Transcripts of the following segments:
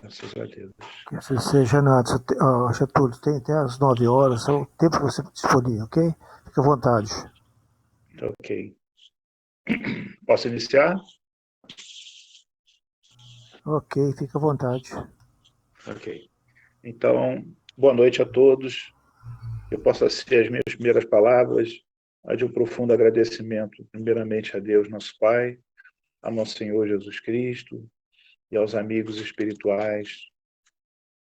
Graças a Deus. Que assim seja, Renato. Getúlio, tem até às 9 horas, é o tempo que você disponível, ok? Fique à vontade. Ok. Posso iniciar? Ok, fique à vontade. Ok. Então, boa noite a todos. Eu posso ser as minhas primeiras palavras, a de um profundo agradecimento, primeiramente a Deus, nosso Pai, a nosso Senhor Jesus Cristo e aos amigos espirituais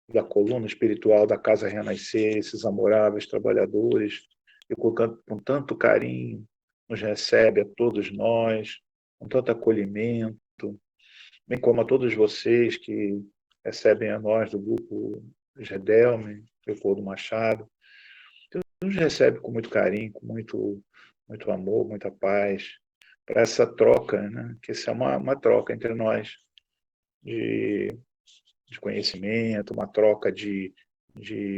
da coluna espiritual da Casa Renascer, esses amoráveis trabalhadores, que com tanto carinho nos recebe a todos nós, com tanto acolhimento, bem como a todos vocês que recebem a nós do grupo Gedelme, Leopoldo Machado. Deus nos recebe com muito carinho, com muito amor, muita paz, para essa troca, né? Que essa é uma troca entre nós de, de conhecimento, uma troca de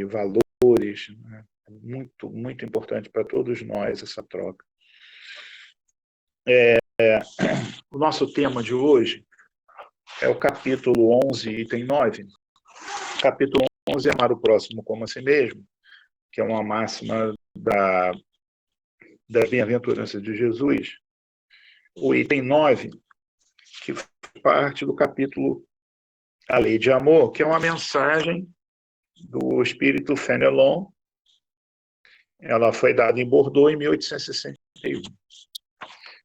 valores, né? Muito, muito importante para todos nós essa troca. O nosso tema de hoje é o capítulo 11, item 9. O capítulo 11 é amar o próximo como a si mesmo, que é uma máxima da bem-aventurança de Jesus. O item 9, que parte do capítulo A Lei de Amor, que é uma mensagem do espírito Fenelon. Ela foi dada em Bordeaux em 1861.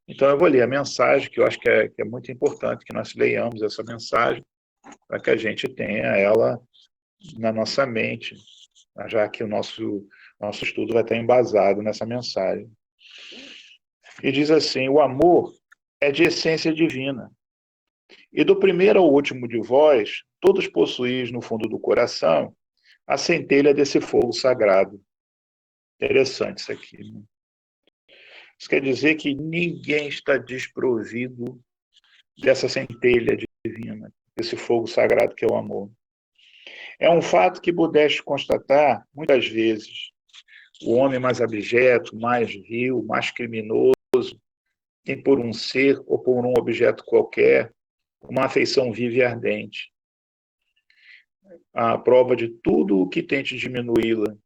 Então eu vou ler a mensagem, que eu acho que é muito importante que nós leiamos essa mensagem, para que a gente tenha ela na nossa mente, já que o nosso estudo vai estar embasado nessa mensagem. E diz assim: o amor é de essência divina, e do primeiro ao último de vós, todos possuís no fundo do coração a centelha desse fogo sagrado. Interessante isso aqui, né? Isso quer dizer que ninguém está desprovido dessa centelha divina, desse fogo sagrado que é o amor. É um fato que pudeste constatar muitas vezes. O homem mais abjeto, mais vil, mais criminoso, tem por um ser ou por um objeto qualquer uma afeição viva e ardente, à prova de tudo o que tente diminuí-la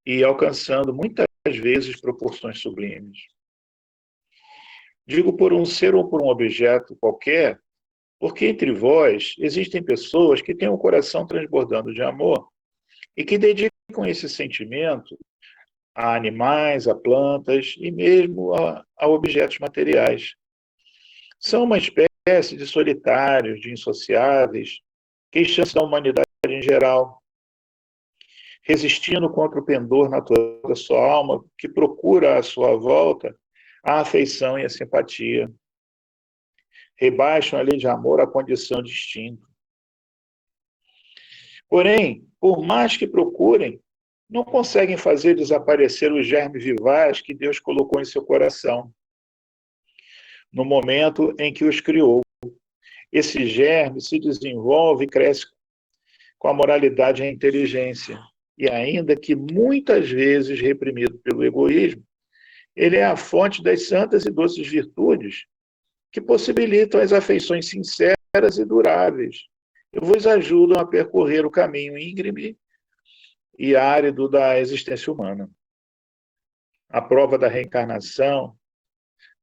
e alcançando muitas vezes proporções sublimes. Digo por um ser ou por um objeto qualquer, porque entre vós existem pessoas que têm o coração transbordando de amor e que dedicam esse sentimento a animais, a plantas e mesmo a objetos materiais. São uma espécie de solitários, de insociáveis, queixando-se da humanidade em geral, resistindo contra o pendor natural da sua alma, que procura à sua volta a afeição e a simpatia. Rebaixam a lei de amor à condição de instinto. Porém, por mais que procurem, não conseguem fazer desaparecer os germes vivais que Deus colocou em seu coração, no momento em que os criou. Esse germe se desenvolve e cresce com a moralidade e a inteligência. E ainda que muitas vezes reprimido pelo egoísmo, ele é a fonte das santas e doces virtudes que possibilitam as afeições sinceras e duráveis e vos ajudam a percorrer o caminho íngreme e árido da existência humana. A prova da reencarnação,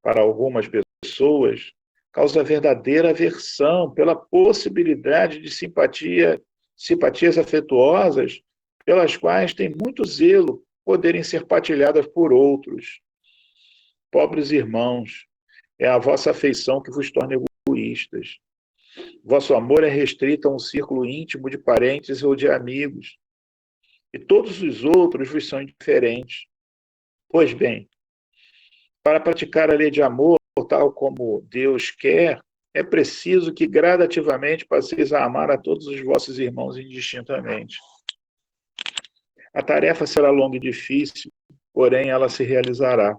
para algumas pessoas, causa verdadeira aversão pela possibilidade de simpatias afetuosas pelas quais tem muito zelo poderem ser partilhadas por outros. Pobres irmãos, é a vossa afeição que vos torna egoístas. Vosso amor é restrito a um círculo íntimo de parentes ou de amigos, e todos os outros vos são indiferentes. Pois bem, para praticar a lei de amor, tal como Deus quer, é preciso que gradativamente passeis a amar a todos os vossos irmãos indistintamente. A tarefa será longa e difícil, porém ela se realizará.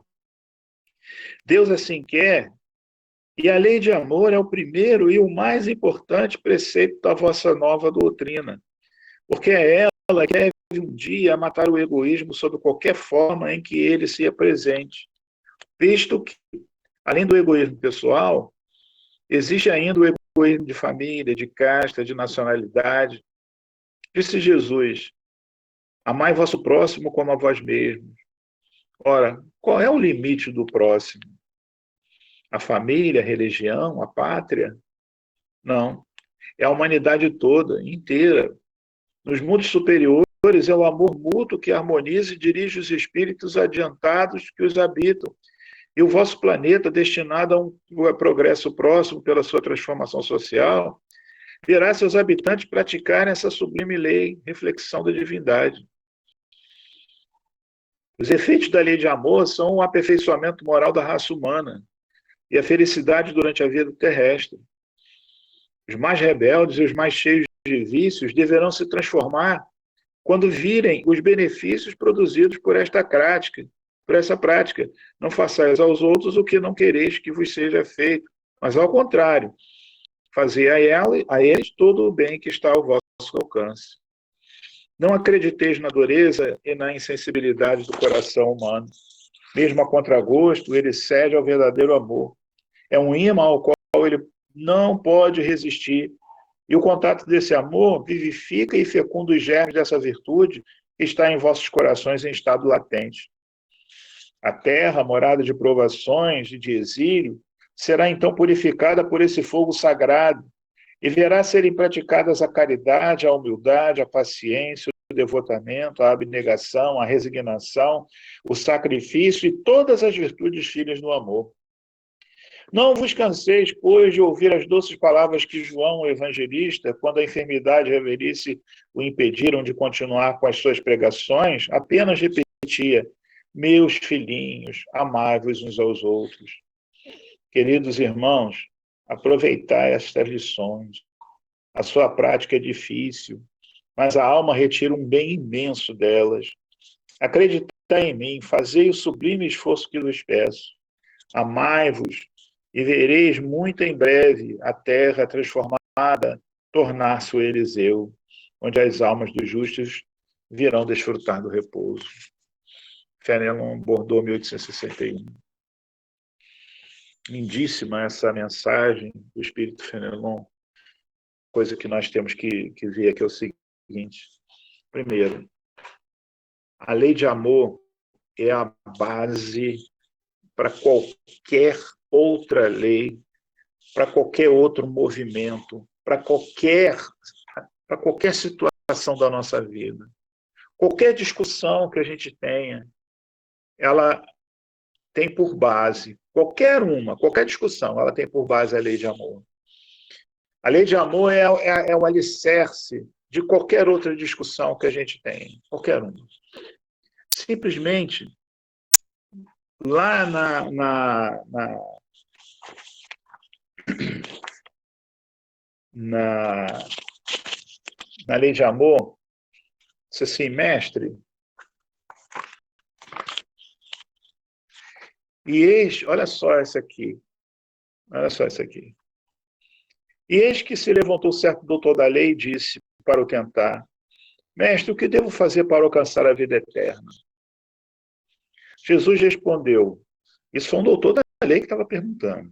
Deus assim quer, e a lei de amor é o primeiro e o mais importante preceito da vossa nova doutrina, porque é ela que deve um dia matar o egoísmo sob qualquer forma em que ele se apresente, visto que, além do egoísmo pessoal, existe ainda o de família, de casta, de nacionalidade. Disse Jesus: amai vosso próximo como a vós mesmos. Ora, qual é o limite do próximo? A família, a religião, a pátria? Não. É a humanidade toda, inteira. Nos mundos superiores é o amor mútuo que harmoniza e dirige os espíritos adiantados que os habitam. E o vosso planeta, destinado a um progresso próximo pela sua transformação social, verá seus habitantes praticarem essa sublime lei, reflexão da divindade. Os efeitos da lei de amor são o aperfeiçoamento moral da raça humana e a felicidade durante a vida terrestre. Os mais rebeldes e os mais cheios de vícios deverão se transformar quando virem os benefícios produzidos por essa prática. Não façais aos outros o que não quereis que vos seja feito, mas ao contrário, fazei a eles todo o bem que está ao vosso alcance. Não acrediteis na dureza e na insensibilidade do coração humano. Mesmo a contragosto, ele cede ao verdadeiro amor. É um imã ao qual ele não pode resistir. E o contato desse amor vivifica e fecunda os germes dessa virtude que está em vossos corações em estado latente. A terra, morada de provações e de exílio, será então purificada por esse fogo sagrado e verá serem praticadas a caridade, a humildade, a paciência, o devotamento, a abnegação, a resignação, o sacrifício e todas as virtudes filhas do amor. Não vos canseis, pois, de ouvir as doces palavras que João, o evangelista, quando a enfermidade e a velhice o impediram de continuar com as suas pregações, apenas repetia: meus filhinhos, amai-vos uns aos outros. Queridos irmãos, aproveitai estas lições. A sua prática é difícil, mas a alma retira um bem imenso delas. Acreditai em mim, fazei o sublime esforço que vos peço. Amai-vos, e vereis muito em breve a terra transformada tornar-se o Eliseu, onde as almas dos justos virão desfrutar do repouso. Fenelon, Bordeaux, 1861. Lindíssima essa mensagem do Espírito Fenelon. Coisa que nós temos que ver aqui é o seguinte. Primeiro, a lei de amor é a base para qualquer outra lei, para qualquer outro movimento, para qualquer situação da nossa vida. Qualquer discussão que a gente tenha, ela tem por base, qualquer discussão, ela tem por base a lei de amor. A lei de amor é o alicerce de qualquer outra discussão que a gente tem, qualquer uma. Simplesmente, lá na lei de amor, disse assim: mestre, e eis, olha só isso aqui. E eis que se levantou certo doutor da lei e disse para o tentar: mestre, o que devo fazer para alcançar a vida eterna? Jesus respondeu, isso foi um doutor da lei que estava perguntando.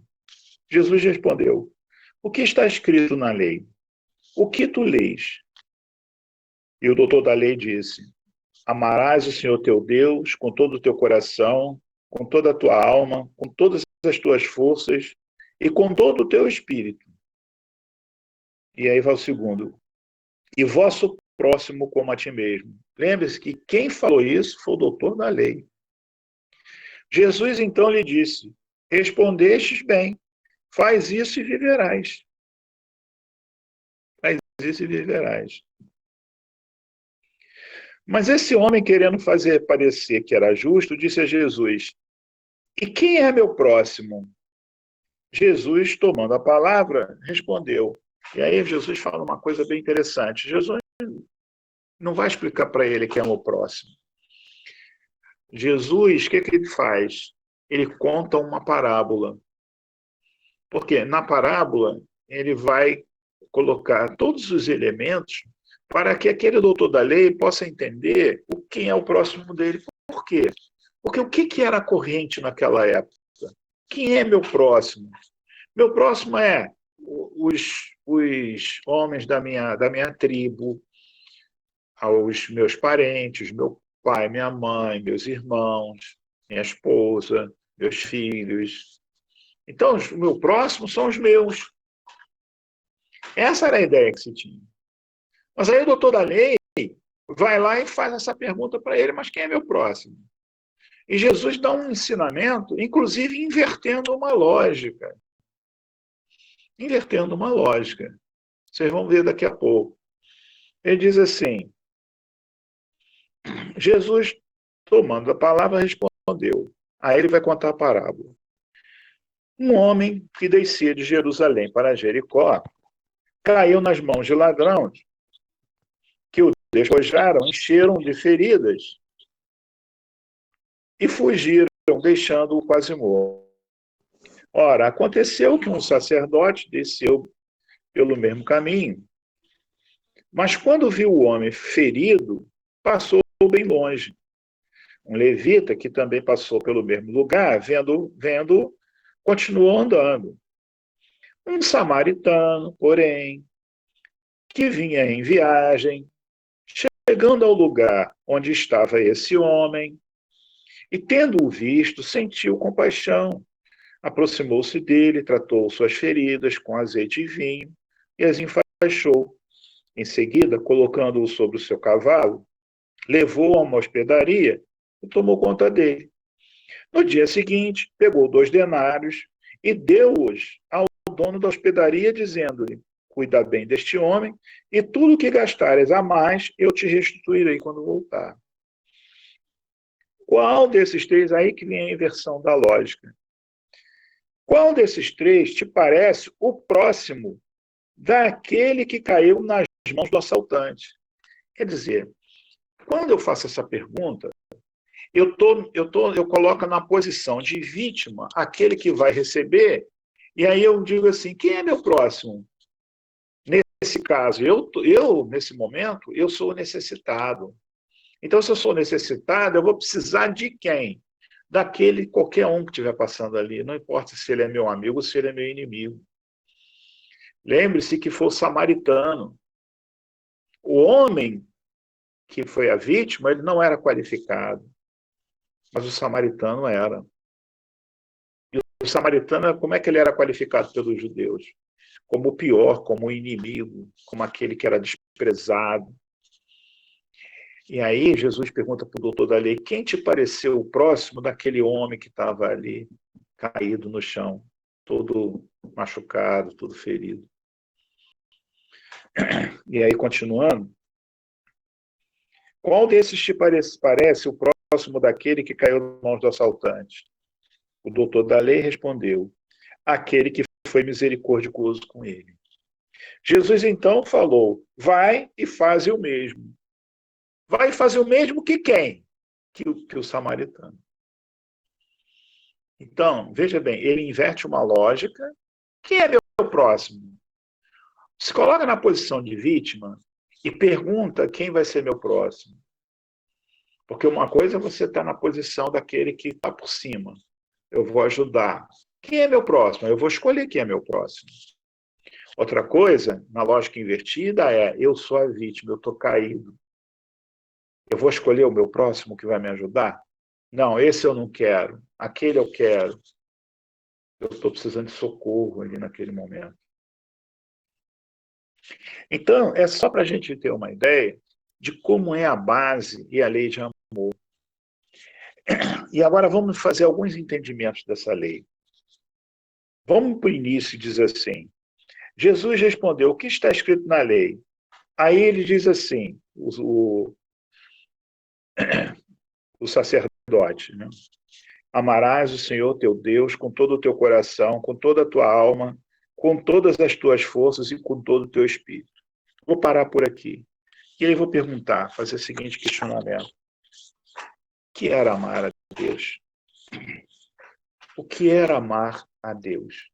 Jesus respondeu: o que está escrito na lei? O que tu lês? E o doutor da lei disse: amarás o Senhor teu Deus com todo o teu coração, com toda a tua alma, com todas as tuas forças e com todo o teu espírito. E aí vai o segundo: e vosso próximo como a ti mesmo. Lembre-se que quem falou isso foi o doutor da lei. Jesus então lhe disse: respondestes bem, faz isso e viverás. Faz isso e viverás. Mas esse homem, querendo fazer parecer que era justo, disse a Jesus: e quem é meu próximo? Jesus, tomando a palavra, respondeu. E aí Jesus fala uma coisa bem interessante. Jesus não vai explicar para ele quem é o próximo. Jesus, o que ele faz? Ele conta uma parábola. Porque na parábola ele vai colocar todos os elementos para que aquele doutor da lei possa entender quem é o próximo dele. Por quê? Porque o que era corrente naquela época? Quem é meu próximo? Meu próximo é os homens da minha tribo, aos meus parentes, meu pai, minha mãe, meus irmãos, minha esposa, meus filhos. Então, o meu próximo são os meus. Essa era a ideia que se tinha. Mas aí o doutor da lei vai lá e faz essa pergunta para ele, mas quem é meu próximo? E Jesus dá um ensinamento, inclusive invertendo uma lógica. Invertendo uma lógica. Vocês vão ver daqui a pouco. Ele diz assim, Jesus, tomando a palavra, respondeu. Aí ele vai contar a parábola. Um homem que descia de Jerusalém para Jericó caiu nas mãos de ladrões que o despojaram, encheram de feridas e fugiram, deixando-o quase morto. Ora, aconteceu que um sacerdote desceu pelo mesmo caminho, mas quando viu o homem ferido, passou bem longe. Um levita, que também passou pelo mesmo lugar, vendo, continuou andando. Um samaritano, porém, que vinha em viagem, chegando ao lugar onde estava esse homem, e tendo-o visto, sentiu compaixão, aproximou-se dele, tratou suas feridas com azeite e vinho, e as enfaixou. Em seguida, colocando-o sobre o seu cavalo, levou-o a uma hospedaria e tomou conta dele. No dia seguinte, pegou 2 denários e deu-os ao dono da hospedaria, dizendo-lhe: cuida bem deste homem, e tudo que gastares a mais, eu te restituirei quando voltar. Qual desses 3, aí que vem a inversão da lógica, qual desses 3 te parece o próximo daquele que caiu nas mãos do assaltante? Quer dizer, quando eu faço essa pergunta, eu coloco na posição de vítima aquele que vai receber, e aí eu digo assim, quem é meu próximo? Nesse caso, nesse momento, eu sou necessitado. Então, se eu sou necessitado, eu vou precisar de quem? Daquele, qualquer um que estiver passando ali, não importa se ele é meu amigo ou se ele é meu inimigo. Lembre-se que foi o samaritano. O homem que foi a vítima, ele não era qualificado, mas o samaritano era. E o samaritano, como é que ele era qualificado pelos judeus? Como o pior, como o inimigo, como aquele que era desprezado. E aí Jesus pergunta para o doutor da lei, quem te pareceu o próximo daquele homem que estava ali, caído no chão, todo machucado, todo ferido? E aí, continuando, qual desses te parece o próximo daquele que caiu nas mãos do assaltante? O doutor da lei respondeu, aquele que foi misericordioso com ele. Jesus então falou, vai e faz o mesmo. Vai fazer o mesmo que quem? Que o samaritano. Então, veja bem, ele inverte uma lógica. Quem é meu próximo? Se coloca na posição de vítima e pergunta quem vai ser meu próximo. Porque uma coisa é você estar na posição daquele que está por cima. Eu vou ajudar. Quem é meu próximo? Eu vou escolher quem é meu próximo. Outra coisa, na lógica invertida, é eu sou a vítima, eu estou caído. Eu vou escolher o meu próximo que vai me ajudar? Não, esse eu não quero. Aquele eu quero. Eu estou precisando de socorro ali naquele momento. Então, é só para a gente ter uma ideia de como é a base e a lei de amor. E agora vamos fazer alguns entendimentos dessa lei. Vamos para o início e diz assim, Jesus respondeu, o que está escrito na lei? Aí ele diz assim, o sacerdote, né? Amarás o Senhor teu Deus com todo o teu coração, com toda a tua alma, com todas as tuas forças e com todo o teu espírito. Vou parar por aqui. E aí vou perguntar, fazer o seguinte questionamento. O que era amar a Deus? O que era amar a Deus?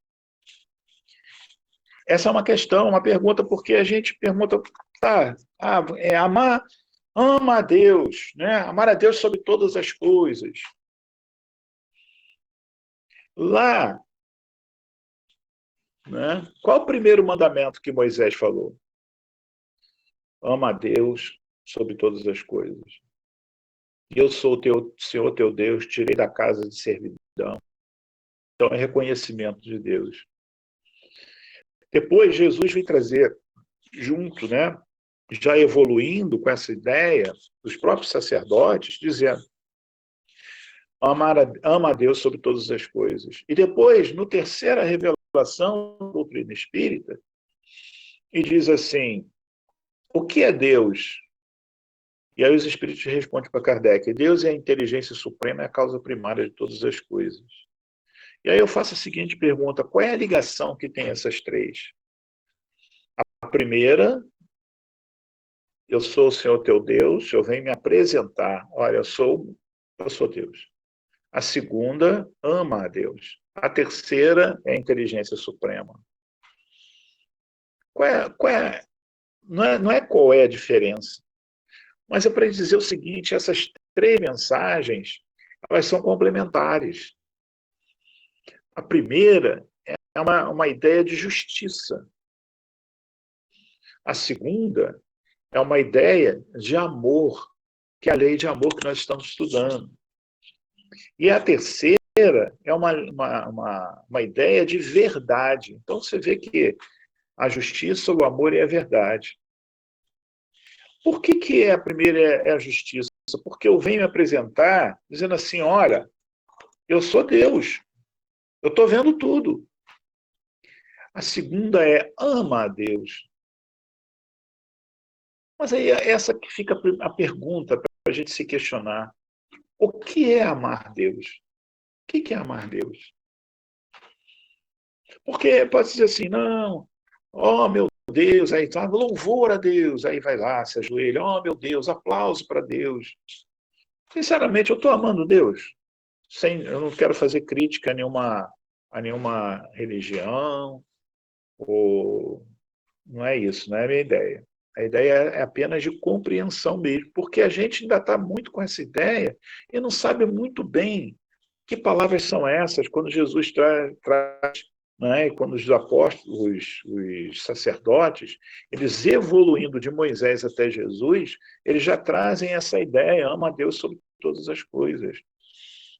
Essa é uma questão, uma pergunta, porque a gente pergunta, amar, ama a Deus, né? Amar a Deus sobre todas as coisas. Lá né? Qual o primeiro mandamento que Moisés falou? Ama a Deus sobre todas as coisas. Eu sou o teu Senhor, teu Deus, tirei da casa de servidão. Então, é reconhecimento de Deus. Depois, Jesus vem trazer junto, né, já evoluindo com essa ideia dos próprios sacerdotes, dizendo: ama a Deus sobre todas as coisas. E depois, no terceira revelação da doutrina espírita, e diz assim: o que é Deus? E aí os espíritos respondem para Kardec: Deus é a inteligência suprema, é a causa primária de todas as coisas. E aí eu faço a seguinte pergunta: qual é a ligação que tem essas três? A primeira, eu sou o Senhor teu Deus, eu venho me apresentar. Olha, eu sou Deus. A segunda, ama a Deus. A terceira é a inteligência suprema. Não é qual é a diferença, mas é para dizer o seguinte: essas três mensagens, elas são complementares. A primeira é uma ideia de justiça. A segunda é uma ideia de amor, que é a lei de amor que nós estamos estudando. E a terceira é uma ideia de verdade. Então, você vê que a justiça, o amor e a verdade. Por que a primeira é a justiça? Porque eu venho me apresentar dizendo assim: olha, eu sou Deus, eu estou vendo tudo. A segunda é: ama a Deus. Mas aí é essa que fica a pergunta para a gente se questionar: o que é amar Deus? O que é amar Deus? Porque pode dizer assim: não, oh meu Deus, aí tá, louvor a Deus, aí vai lá, se ajoelha, oh meu Deus, aplauso para Deus. Sinceramente, eu estou amando Deus. Eu não quero fazer crítica a nenhuma religião, ou não é isso, não é a minha ideia. A ideia é apenas de compreensão mesmo, porque a gente ainda está muito com essa ideia e não sabe muito bem que palavras são essas quando Jesus traz, né, quando os apóstolos, os sacerdotes, eles evoluindo de Moisés até Jesus, eles já trazem essa ideia: ama a Deus sobre todas as coisas.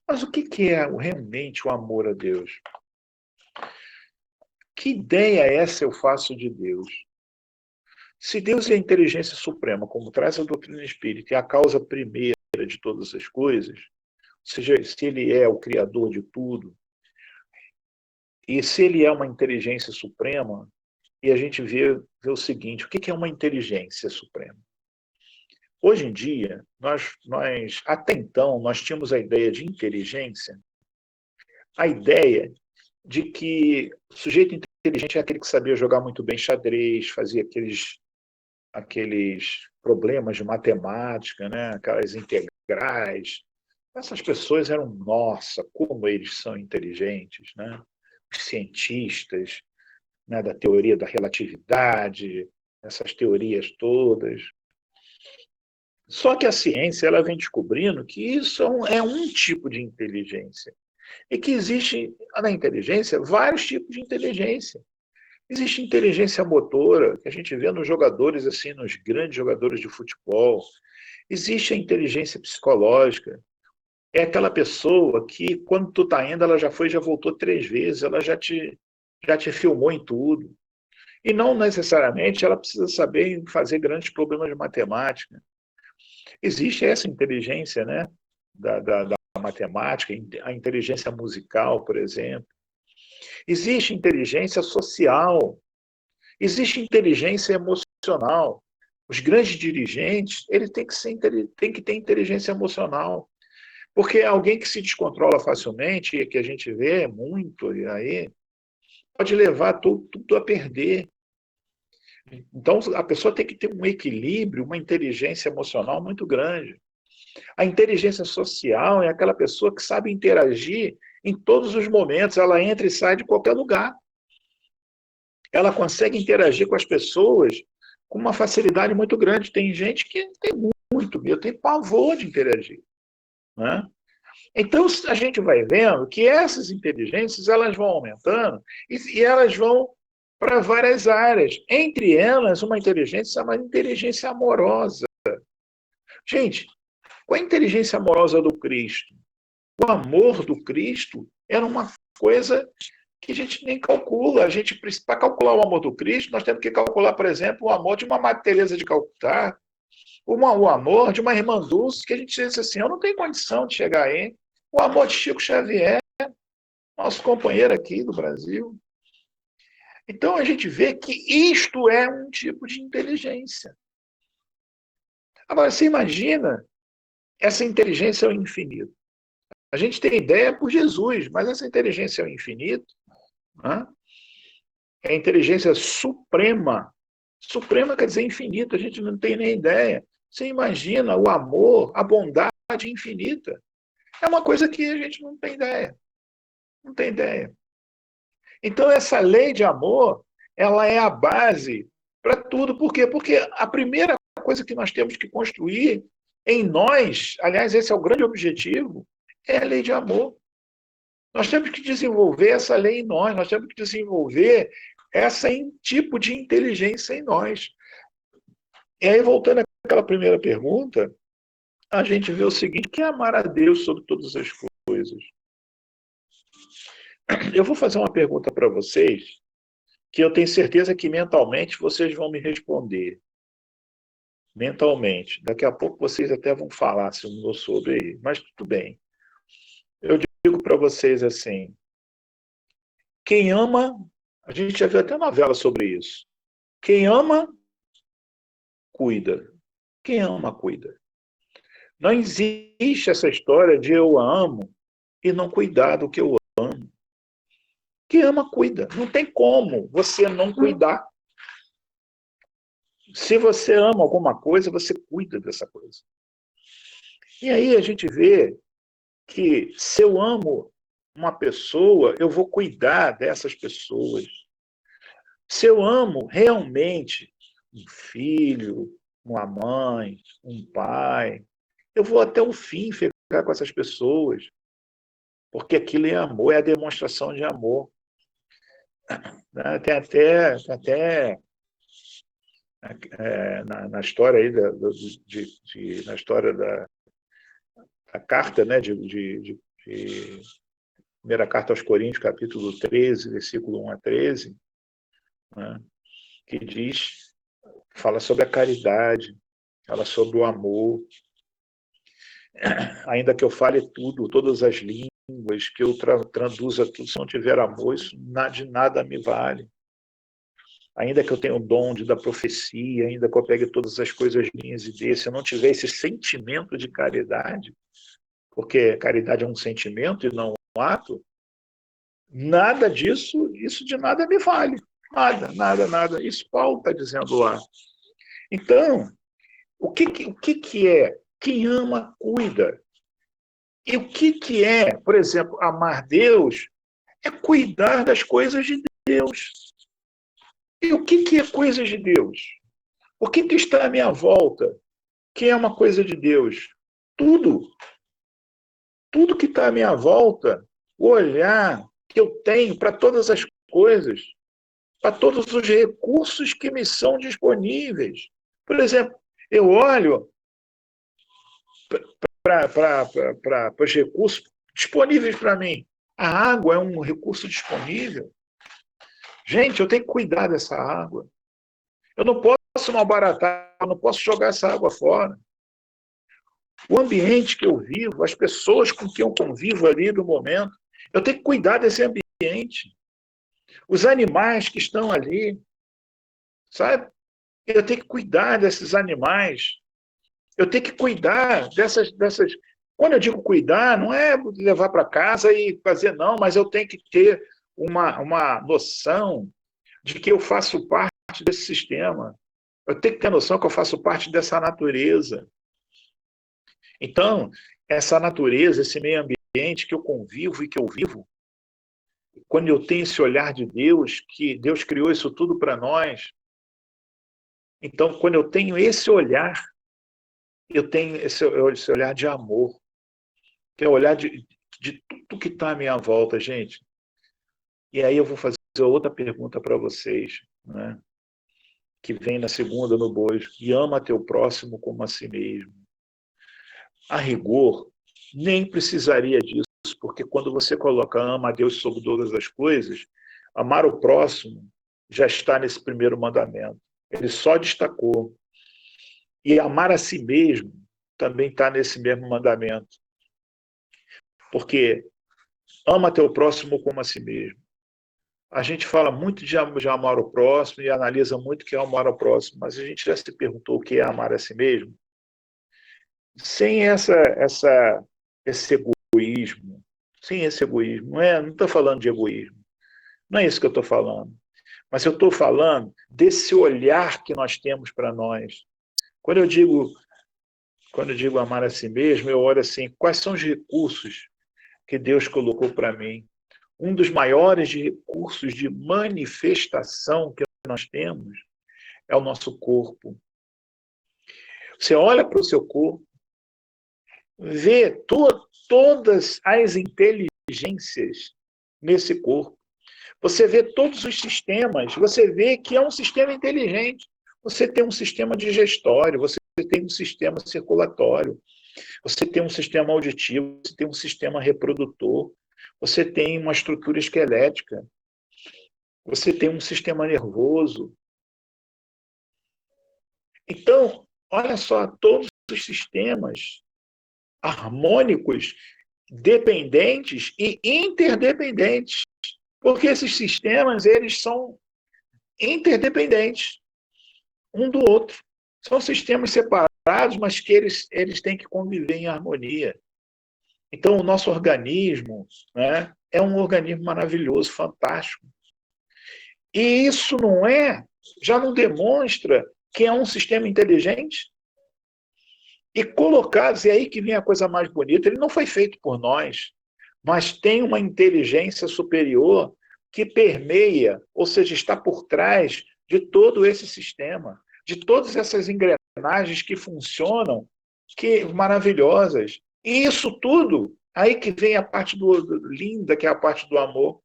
Mas o que é realmente o amor a Deus? Que ideia essa eu faço de Deus? Se Deus é a inteligência suprema, como traz a doutrina espírita, e a causa primeira de todas as coisas, ou seja, se ele é o criador de tudo, e se ele é uma inteligência suprema, e a gente vê o seguinte: o que é uma inteligência suprema? Hoje em dia, até então, nós tínhamos a ideia de inteligência, a ideia de que o sujeito inteligente é aquele que sabia jogar muito bem xadrez, fazia aqueles problemas de matemática, né? Aquelas integrais. Essas pessoas eram: nossa, como eles são inteligentes, né? Os cientistas, né, da teoria da relatividade, essas teorias todas. Só que a ciência ela vem descobrindo que isso é um tipo de inteligência e que existe na inteligência vários tipos de inteligência. Existe inteligência motora, que a gente vê nos jogadores, assim, nos grandes jogadores de futebol. Existe a inteligência psicológica. É aquela pessoa que, quando tu está indo, ela já voltou 3 vezes, ela já te filmou em tudo. E não necessariamente ela precisa saber fazer grandes problemas de matemática. Existe essa inteligência, né, da matemática, a inteligência musical, por exemplo. Existe inteligência social. Existe inteligência emocional. Os grandes dirigentes, eles têm que ter inteligência emocional. Porque alguém que se descontrola facilmente, e que a gente vê muito aí, pode levar tudo a perder. Então, a pessoa tem que ter um equilíbrio, uma inteligência emocional muito grande. A inteligência social é aquela pessoa que sabe interagir em todos os momentos, ela entra e sai de qualquer lugar. Ela consegue interagir com as pessoas com uma facilidade muito grande. Tem gente que tem muito medo, tem pavor de interagir, né? Então, a gente vai vendo que essas inteligências elas vão aumentando e elas vão para várias áreas. Entre elas, uma inteligência chamada inteligência amorosa. Gente, qual é a inteligência amorosa do Cristo? O amor do Cristo era uma coisa que a gente nem calcula. Para calcular o amor do Cristo, nós temos que calcular, por exemplo, o amor de uma Madre Teresa de Calcutá, o amor de uma irmã Dulce, que a gente diz assim, eu não tenho condição de chegar aí. O amor de Chico Xavier, nosso companheiro aqui do Brasil. Então, a gente vê que isto é um tipo de inteligência. Agora, você imagina essa inteligência ao infinito. A gente tem ideia por Jesus, mas essa inteligência ao infinito, né, é a inteligência suprema. Suprema quer dizer infinito, a gente não tem nem ideia. Você imagina o amor, a bondade infinita. É uma coisa que a gente não tem ideia. Não tem ideia. Então, essa lei de amor, ela é a base para tudo. Por quê? Porque a primeira coisa que nós temos que construir em nós, aliás, esse é o grande objetivo, é a lei de amor. Nós temos que desenvolver essa lei em nós temos que desenvolver esse tipo de inteligência em nós. E aí, voltando àquela primeira pergunta, a gente vê o seguinte, que é amar a Deus sobre todas as coisas. Eu vou fazer uma pergunta para vocês, que eu tenho certeza que mentalmente vocês vão me responder. Mentalmente. Daqui a pouco vocês até vão falar sobre aí, mas tudo bem. Eu digo para vocês assim, quem ama, a gente já viu até novela sobre isso. Quem ama, cuida. Quem ama, cuida. Não existe essa história de eu amo e não cuidar do que eu amo. Quem ama, cuida. Não tem como você não cuidar. Se você ama alguma coisa, você cuida dessa coisa. E aí a gente vê que se eu amo uma pessoa, eu vou cuidar dessas pessoas. Se eu amo realmente um filho, uma mãe, um pai, eu vou até o fim ficar com essas pessoas, porque aquilo é amor, é a demonstração de amor. Tem até na história aí na história da carta, né, de primeira carta aos Coríntios, capítulo 13, versículo 1 a 13, né, que fala sobre a caridade, fala sobre o amor. Ainda que eu fale tudo, todas as línguas, que eu traduza tudo, se não tiver amor, isso de nada me vale. Ainda que eu tenha o dom da profecia, ainda que eu pegue todas as coisas minhas e dê, se eu não tiver esse sentimento de caridade, porque caridade é um sentimento e não um ato, nada disso, isso de nada me vale. Nada, nada, nada. Isso Paulo está dizendo lá. Então, o que é? Quem ama, cuida. E o que é, por exemplo, amar Deus? É cuidar das coisas de Deus. E o que é coisas de Deus? O que está à minha volta? Que é uma coisa de Deus? Tudo. Tudo que está à minha volta, o olhar que eu tenho para todas as coisas, para todos os recursos que me são disponíveis. Por exemplo, eu olho para os recursos disponíveis para mim. A água é um recurso disponível. Gente, eu tenho que cuidar dessa água. Eu não posso malbaratar, eu não posso jogar essa água fora. O ambiente que eu vivo, as pessoas com quem eu convivo ali no momento, eu tenho que cuidar desse ambiente. Os animais que estão ali, sabe? Eu tenho que cuidar desses animais. Eu tenho que cuidar dessas. Quando eu digo cuidar, não é levar para casa e fazer, não, mas eu tenho que ter uma noção de que eu faço parte desse sistema. Eu tenho que ter noção que eu faço parte dessa natureza. Então, essa natureza, esse meio ambiente que eu convivo e que eu vivo, quando eu tenho esse olhar de Deus, que Deus criou isso tudo para nós, então, quando eu tenho esse olhar, eu tenho esse olhar de amor, que é o olhar de tudo que está à minha volta, gente. E aí eu vou fazer outra pergunta para vocês, né? Que vem na segunda no bojo, e ama teu próximo como a si mesmo. A rigor, nem precisaria disso, porque quando você coloca ama a Deus sobre todas as coisas, amar o próximo já está nesse primeiro mandamento. Ele só destacou. E amar a si mesmo também está nesse mesmo mandamento. Porque ama teu próximo como a si mesmo. A gente fala muito de amar o próximo e analisa muito o que é amar ao próximo, mas a gente já se perguntou o que é amar a si mesmo? Sem esse egoísmo, sem esse egoísmo, não estou falando de egoísmo, não é isso que eu estou falando, mas eu estou falando desse olhar que nós temos para nós. Quando eu digo amar a si mesmo, eu olho assim, quais são os recursos que Deus colocou para mim? Um dos maiores recursos de manifestação que nós temos é o nosso corpo. Você olha para o seu corpo, vê todas as inteligências nesse corpo. Você vê todos os sistemas, você vê que é um sistema inteligente. Você tem um sistema digestório, você tem um sistema circulatório, você tem um sistema auditivo, você tem um sistema reprodutor, você tem uma estrutura esquelética, você tem um sistema nervoso. Então, olha só, todos os sistemas harmônicos, dependentes e interdependentes, porque esses sistemas eles são interdependentes um do outro. São sistemas separados, mas que eles têm que conviver em harmonia. Então, o nosso organismo, né, é um organismo maravilhoso, fantástico. E isso já não demonstra que é um sistema inteligente? E colocados, e aí que vem a coisa mais bonita, ele não foi feito por nós, mas tem uma inteligência superior que permeia, ou seja, está por trás de todo esse sistema, de todas essas engrenagens que funcionam, que maravilhosas. E isso tudo, aí que vem a parte linda, que é a parte do amor.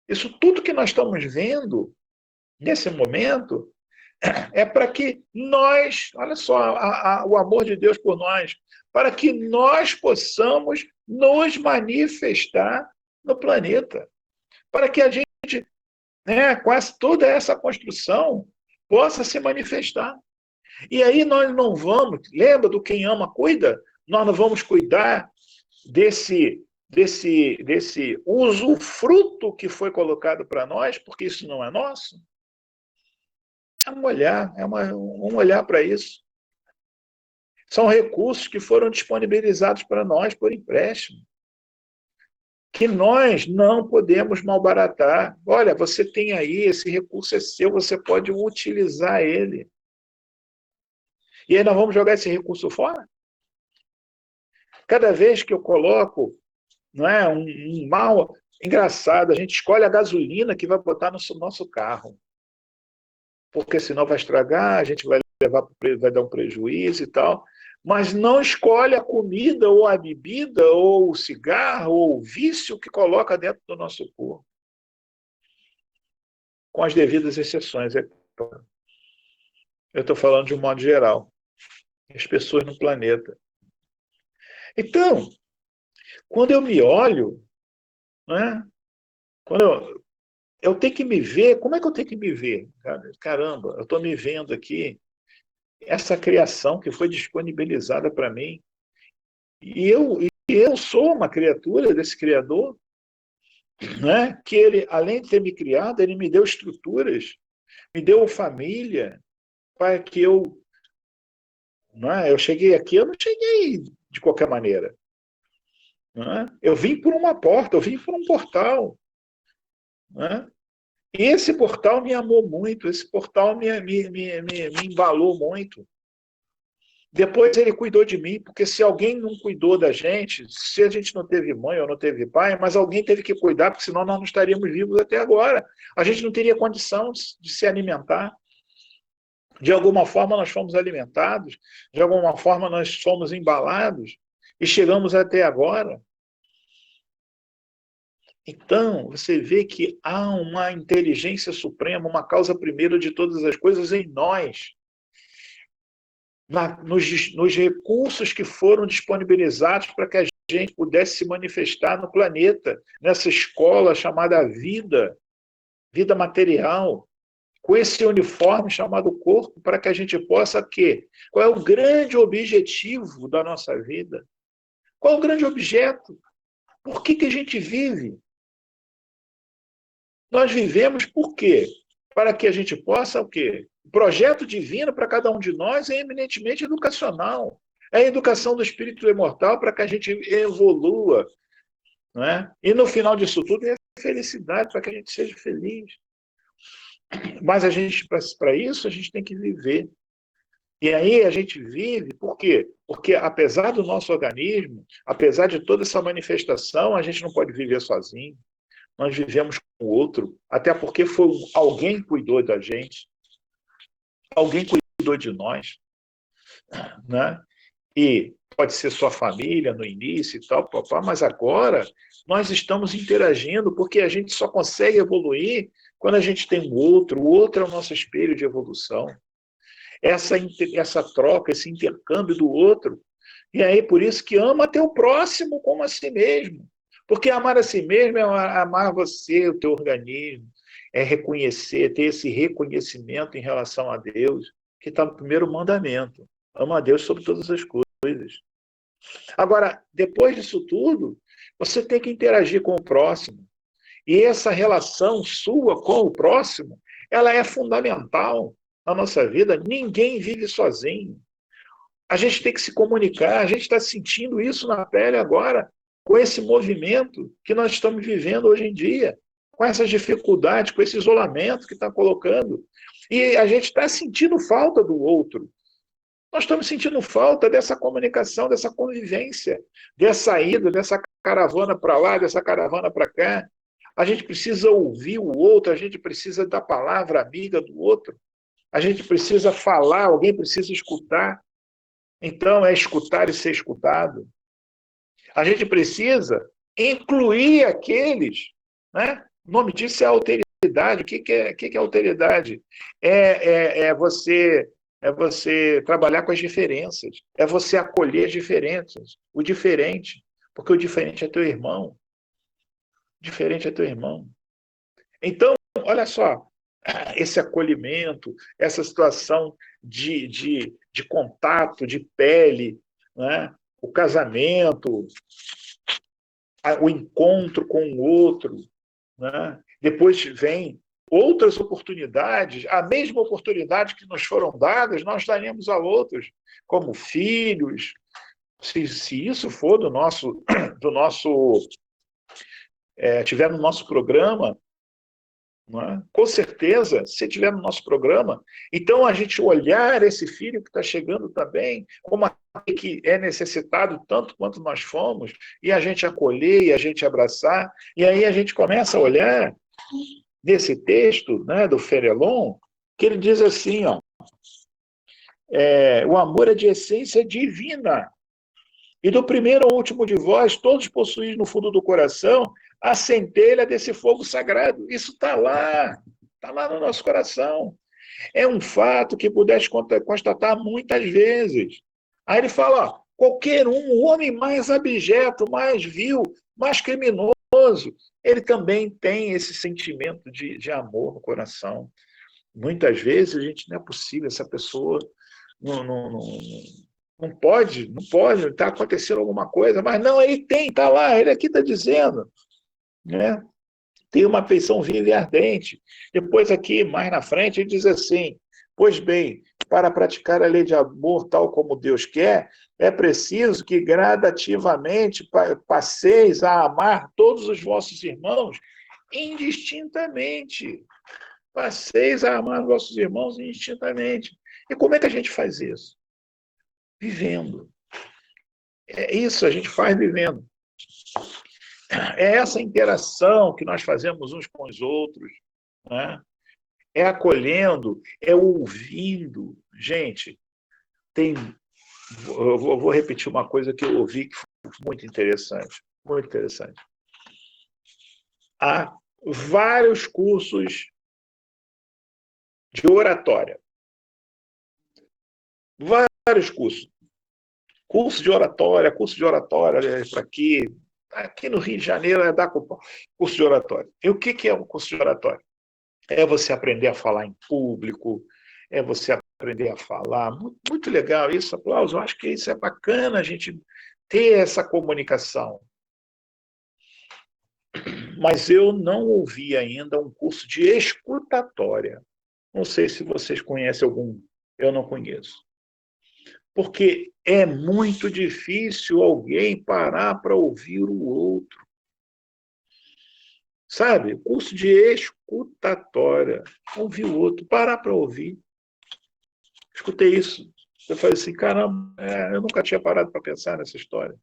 Isso tudo que nós estamos vendo nesse momento é para que nós, olha só, o amor de Deus por nós, para que nós possamos nos manifestar no planeta, para que a gente, né, quase toda essa construção possa se manifestar. E aí nós não vamos, lembra do quem ama cuida? Nós não vamos cuidar desse usufruto que foi colocado para nós, porque isso não é nosso? Vamos olhar para isso. São recursos que foram disponibilizados para nós por empréstimo, que nós não podemos malbaratar. Olha, você tem aí, esse recurso é seu, você pode utilizar ele. E aí nós vamos jogar esse recurso fora? Cada vez que eu coloco, não é, um mal engraçado, a gente escolhe a gasolina que vai botar no nosso carro, porque senão vai estragar, a gente vai dar um prejuízo e tal, mas não escolhe a comida ou a bebida ou o cigarro ou o vício que coloca dentro do nosso corpo, com as devidas exceções. Eu estou falando de um modo geral, as pessoas no planeta. Então, quando eu me olho, né, quando eu tenho que me ver, como é que eu tenho que me ver? Caramba, eu estou me vendo aqui, essa criação que foi disponibilizada para mim, e eu sou uma criatura desse Criador, né? Que ele, além de ter me criado, ele me deu estruturas, me deu família, para que eu cheguei aqui, eu não cheguei de qualquer maneira. Eu vim por uma porta, eu vim por um portal. E esse portal me amou muito, esse portal me embalou muito. Depois ele cuidou de mim, porque se alguém não cuidou da gente, se a gente não teve mãe ou não teve pai, mas alguém teve que cuidar, porque senão nós não estaríamos vivos até agora. A gente não teria condição de se alimentar. De alguma forma nós fomos alimentados, de alguma forma nós fomos embalados e chegamos até agora. Então, você vê que há uma inteligência suprema, uma causa primeira de todas as coisas em nós, nos recursos que foram disponibilizados para que a gente pudesse se manifestar no planeta, nessa escola chamada vida, vida material, com esse uniforme chamado corpo, para que a gente possa quê? Qual é o grande objetivo da nossa vida? Qual é o grande objeto? Por que a gente vive? Nós vivemos por quê? Para que a gente possa o quê? O projeto divino para cada um de nós é eminentemente educacional. É a educação do espírito imortal para que a gente evolua. Não é? E no final disso tudo é felicidade, para que a gente seja feliz. Mas a gente, para isso, a gente tem que viver. E aí a gente vive, por quê? Porque apesar do nosso organismo, apesar de toda essa manifestação, a gente não pode viver sozinho. Nós vivemos com o outro, até porque foi alguém que cuidou da gente, alguém cuidou de nós, né? E pode ser sua família no início e tal, papá, mas agora nós estamos interagindo porque a gente só consegue evoluir quando a gente tem o outro é o nosso espelho de evolução. Essa troca, esse intercâmbio do outro. E aí, por isso que ama teu próximo como a si mesmo. Porque amar a si mesmo é amar você, o teu organismo, é reconhecer, ter esse reconhecimento em relação a Deus, que está no primeiro mandamento. Ama a Deus sobre todas as coisas. Agora, depois disso tudo, você tem que interagir com o próximo. E essa relação sua com o próximo, ela é fundamental na nossa vida. Ninguém vive sozinho. A gente tem que se comunicar, a gente está sentindo isso na pele agora, com esse movimento que nós estamos vivendo hoje em dia, com essas dificuldades, com esse isolamento que está colocando. E a gente está sentindo falta do outro. Nós estamos sentindo falta dessa comunicação, dessa convivência, dessa ida, dessa caravana para lá, dessa caravana para cá. A gente precisa ouvir o outro, a gente precisa da palavra amiga do outro, a gente precisa falar, alguém precisa escutar. Então, é escutar e ser escutado. A gente precisa incluir aqueles, né? O nome disso é alteridade. O que é alteridade? É você trabalhar com as diferenças, é você acolher as diferenças, o diferente, porque o diferente é teu irmão. O diferente é teu irmão. Então, olha só, esse acolhimento, essa situação de contato, de pele, né? O casamento, o encontro com o outro, né? Depois vem outras oportunidades, a mesma oportunidade que nos foram dadas, nós daremos a outros, como filhos, se isso for tiver no nosso programa, não é? Com certeza, se tiver no nosso programa, então a gente olhar esse filho que está chegando também, como aquele que é necessitado tanto quanto nós fomos, e a gente acolher, e a gente abraçar, e aí a gente começa a olhar nesse texto, né, do Fénelon, que ele diz assim, ó, o amor é de essência divina, e do primeiro ao último de vós, todos possuís no fundo do coração a centelha desse fogo sagrado. Isso está lá no nosso coração. É um fato que pudeste constatar muitas vezes. Aí ele fala, ó, qualquer um, o homem mais abjeto, mais vil, mais criminoso, ele também tem esse sentimento de amor no coração. Muitas vezes a gente não é possível, essa pessoa não pode, está acontecendo alguma coisa, mas não, ele tem, está lá, ele aqui está dizendo, né? Tem uma afeição viva e ardente. Depois aqui, mais na frente, ele diz assim, pois bem, para praticar a lei de amor tal como Deus quer, é preciso que gradativamente passeis a amar todos os vossos irmãos indistintamente. Passeis a amar os vossos irmãos indistintamente. E como é que a gente faz isso? Vivendo. É isso, a gente faz vivendo. É essa interação que nós fazemos uns com os outros, né? É acolhendo, é ouvindo. Gente, eu vou repetir uma coisa que eu ouvi que foi muito interessante. Muito interessante. há vários cursos de oratória. Vários cursos. Curso de oratória para aqui. Aqui no Rio de Janeiro é dar curso de oratória. E o que é um curso de oratória? É você aprender a falar em público, é você aprender a falar. Muito, muito legal isso, aplauso. Eu acho que isso é bacana, a gente ter essa comunicação. Mas eu não ouvi ainda um curso de escutatória. Não sei se vocês conhecem algum, eu não conheço. Porque é muito difícil alguém parar para ouvir o outro. Sabe? Curso de escutatória. Ouvir o outro, parar para ouvir. Escutei isso. Eu falei assim, caramba, eu nunca tinha parado para pensar nessa história.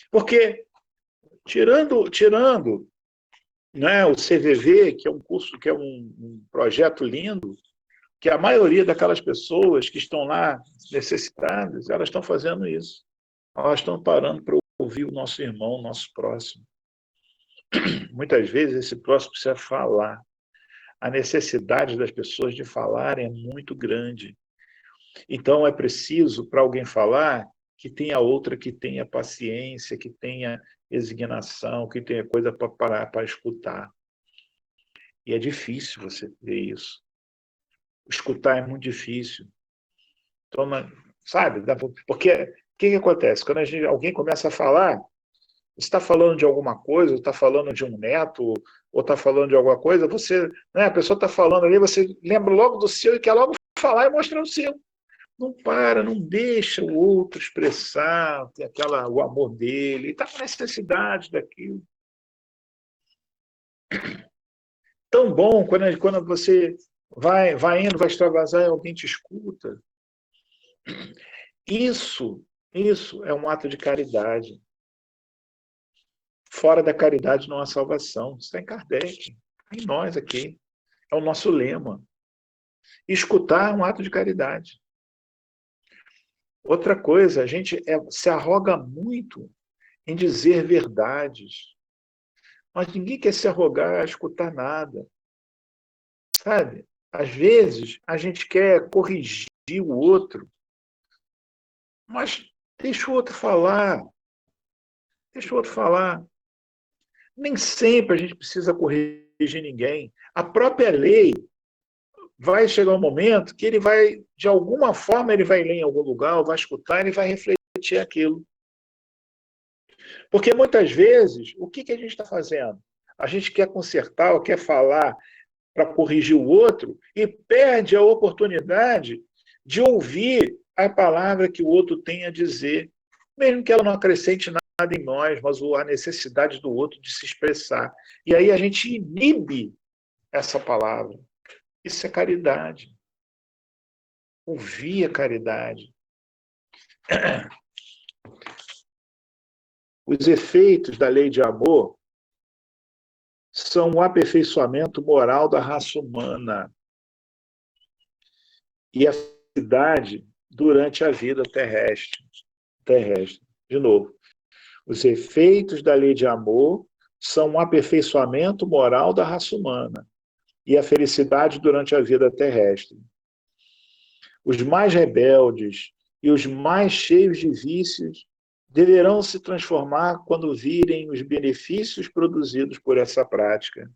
Porque, tirando né, o CVV, que é um curso, que é um projeto lindo, que a maioria daquelas pessoas que estão lá necessitadas, elas estão fazendo isso. Elas estão parando para ouvir o nosso irmão, o nosso próximo. Muitas vezes esse próximo precisa falar. A necessidade das pessoas de falar é muito grande. Então é preciso, para alguém falar, que tenha outra que tenha paciência, que tenha resignação, que tenha coisa para parar, para escutar. E é difícil você ver isso. Escutar é muito difícil. Então, sabe? Porque o que acontece? Quando alguém começa a falar, você está falando de alguma coisa, está falando de um neto, ou está falando de alguma coisa, você, né, a pessoa está falando ali, você lembra logo do seu e quer logo falar e mostrar o seu. Não para, não deixa o outro expressar o amor dele, está com necessidade daquilo. Tão bom quando você vai indo, vai extravasar e alguém te escuta. Isso é um ato de caridade. Fora da caridade não há salvação. Isso está em Kardec, em nós aqui. É o nosso lema. Escutar é um ato de caridade. Outra coisa, a gente se arroga muito em dizer verdades. Mas ninguém quer se arrogar a escutar nada. Sabe? Às vezes, a gente quer corrigir o outro, mas deixa o outro falar. Deixa o outro falar. Nem sempre a gente precisa corrigir ninguém. A própria lei vai chegar um momento que ele vai, de alguma forma, ele vai ler em algum lugar, ou vai escutar, ele vai refletir aquilo. Porque muitas vezes, o que a gente está fazendo? A gente quer consertar, ou quer falar para corrigir o outro e perde a oportunidade de ouvir a palavra que o outro tem a dizer, mesmo que ela não acrescente nada em nós, mas a necessidade do outro de se expressar. E aí a gente inibe essa palavra. Isso é caridade. Ouvir a caridade. Os efeitos da lei de amor são o aperfeiçoamento moral da raça humana e a felicidade durante a vida terrestre. De novo, os efeitos da lei de amor são um aperfeiçoamento moral da raça humana e a felicidade durante a vida terrestre. Os mais rebeldes e os mais cheios de vícios deverão se transformar quando virem os benefícios produzidos por essa prática.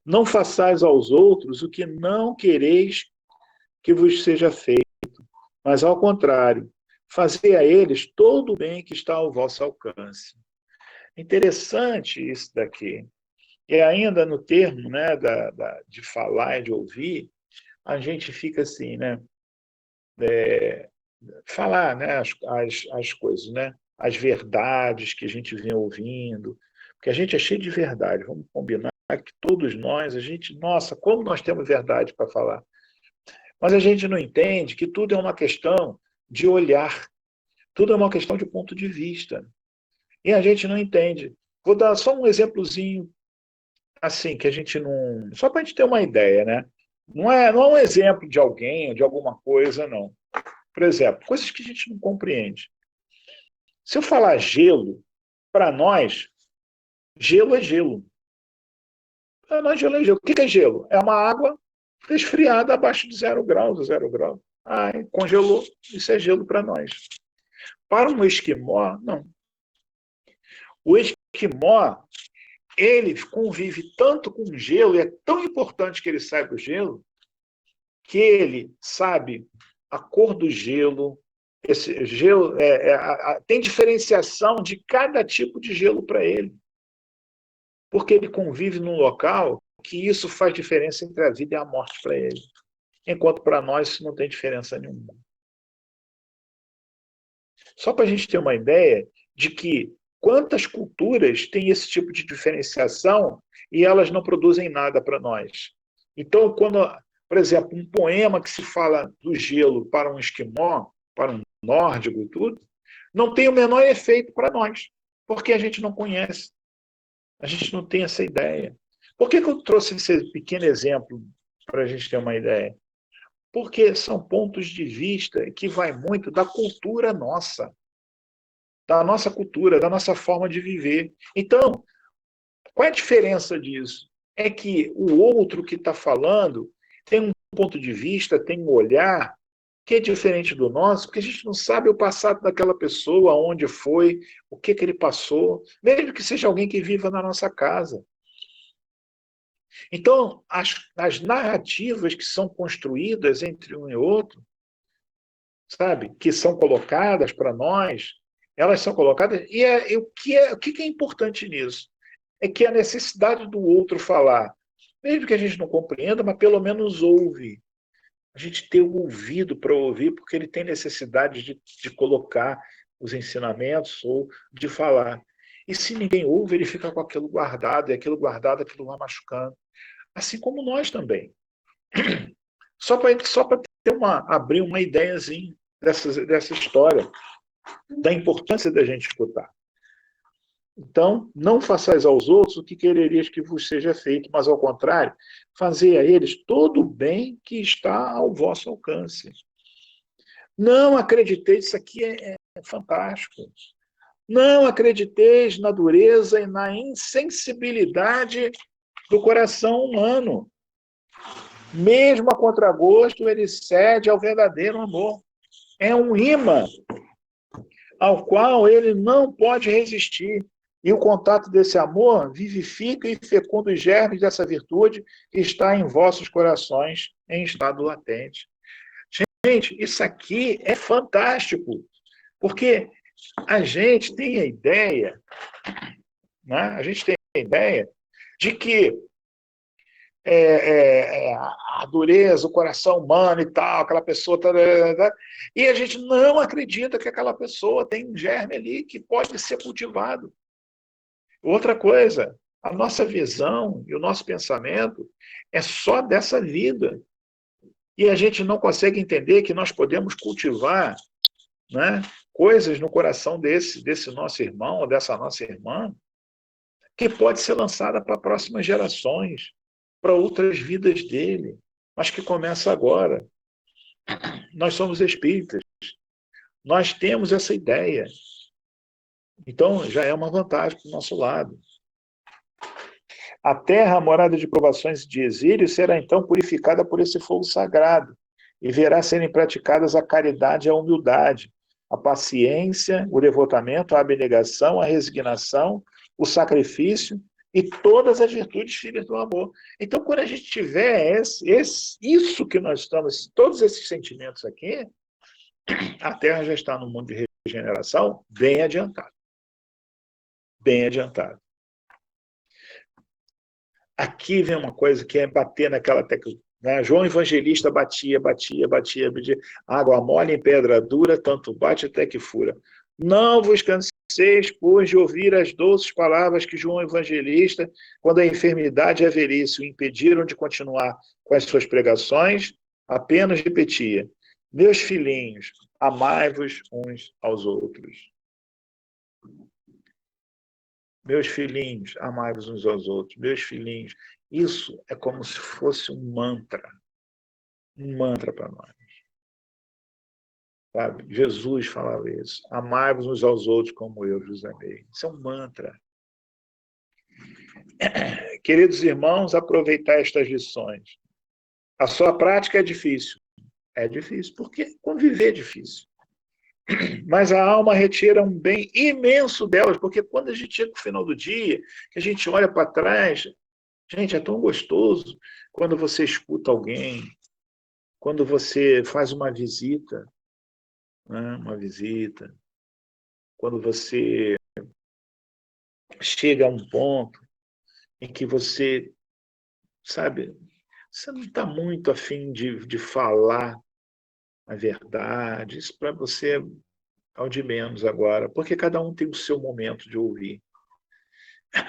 Não façais aos outros o que não quereis que vos seja feito, mas ao contrário, fazei a eles todo o bem que está ao vosso alcance. Interessante isso daqui. E ainda no termo, né, de falar e de ouvir, a gente fica assim, né? Falar, né, as coisas, né? As verdades que a gente vem ouvindo, porque a gente é cheio de verdade, vamos combinar que todos nós, nossa, como nós temos verdade para falar. Mas a gente não entende que tudo é uma questão de olhar, tudo é uma questão de ponto de vista. E a gente não entende. Vou dar só um exemplozinho, assim, que a gente não... Só para a gente ter uma ideia, né? Não é um exemplo de alguém, de alguma coisa, não. Por exemplo, coisas que a gente não compreende. Se eu falar gelo, para nós, Gelo é gelo. Não é gelo, é gelo. O que é gelo? É uma água resfriada abaixo de 0 graus, 0 graus. Congelou. Isso é gelo para nós. Para um esquimó, não. O esquimó, ele convive tanto com o gelo, e é tão importante que ele saiba o gelo, que ele sabe a cor do gelo. Esse gelo tem diferenciação de cada tipo de gelo para ele. Porque ele convive num local que isso faz diferença entre a vida e a morte para ele. Enquanto para nós isso não tem diferença nenhuma. Só para a gente ter uma ideia de que quantas culturas têm esse tipo de diferenciação e elas não produzem nada para nós. Então, quando, por exemplo, um poema que se fala do gelo para um esquimó, para um nórdico e tudo, não tem o menor efeito para nós, porque a gente não conhece. A gente não tem essa ideia. Por que eu trouxe esse pequeno exemplo para a gente ter uma ideia? Porque são pontos de vista que vai muito da cultura nossa, da nossa cultura, da nossa forma de viver. Então, qual é a diferença disso? É que o outro que está falando tem um ponto de vista, tem um olhar que é diferente do nosso, porque a gente não sabe o passado daquela pessoa, onde foi, o que ele passou, mesmo que seja alguém que viva na nossa casa. Então, as narrativas que são construídas entre um e outro, sabe, que são colocadas para nós, elas são colocadas, e o que é importante nisso? É que a necessidade do outro falar, mesmo que a gente não compreenda, mas pelo menos ouve. A gente ter o ouvido para ouvir, porque ele tem necessidade de colocar os ensinamentos ou de falar. E se ninguém ouve, ele fica com aquilo guardado, e aquilo guardado, aquilo vai machucando. Assim como nós também. Só para abrir uma ideiazinha dessa história, da importância da gente escutar. Então, não façais aos outros o que quererias que vos seja feito, mas ao contrário, fazei a eles todo o bem que está ao vosso alcance. Não acrediteis, isso aqui é fantástico. Não acrediteis na dureza e na insensibilidade do coração humano. Mesmo a contragosto, ele cede ao verdadeiro amor. É um imã ao qual ele não pode resistir. E o contato desse amor vivifica e fecunda os germes dessa virtude que está em vossos corações em estado latente. Gente, isso aqui é fantástico, porque a gente tem a ideia, né? A gente tem a ideia de que a dureza, o coração humano e tal, aquela pessoa. E a gente não acredita que aquela pessoa tem um germe ali que pode ser cultivado. Outra coisa, a nossa visão e o nosso pensamento é só dessa vida. E a gente não consegue entender que nós podemos cultivar, né, coisas no coração desse nosso irmão ou dessa nossa irmã que pode ser lançada para próximas gerações, para outras vidas dele, mas que começa agora. Nós somos espíritas, nós temos essa ideia. Então, já é uma vantagem para o nosso lado. A terra, morada de provações e de exílio, será então purificada por esse fogo sagrado, e verá serem praticadas a caridade e a humildade, a paciência, o devotamento, a abnegação, a resignação, o sacrifício e todas as virtudes filhas do amor. Então, quando a gente tiver isso que nós estamos, todos esses sentimentos aqui, a Terra já está no mundo de regeneração bem adiantado. Bem adiantado. Aqui vem uma coisa que é bater naquela tecla. Né? João Evangelista batia. Água mole em pedra dura, tanto bate até que fura. Não vos canseis, pois, de ouvir as doces palavras que João Evangelista, quando a enfermidade e a velhice o impediram de continuar com as suas pregações, apenas repetia: meus filhinhos, amai-vos uns aos outros. Meus filhinhos, amai-vos uns aos outros. Meus filhinhos. Isso é como se fosse um mantra. Um mantra para nós. Sabe? Jesus falava isso. Amai-vos uns aos outros como eu vos amei. Isso é um mantra. Queridos irmãos, aproveitar estas lições. A sua prática é difícil. É difícil, porque conviver é difícil. Mas a alma retira um bem imenso delas, porque quando a gente chega no final do dia, que a gente olha para trás, gente, é tão gostoso quando você escuta alguém, quando você faz uma visita, né? Uma visita, quando você chega a um ponto em que você, sabe, você não está muito afim de falar a verdade, isso para você é o de menos agora, porque cada um tem o seu momento de ouvir,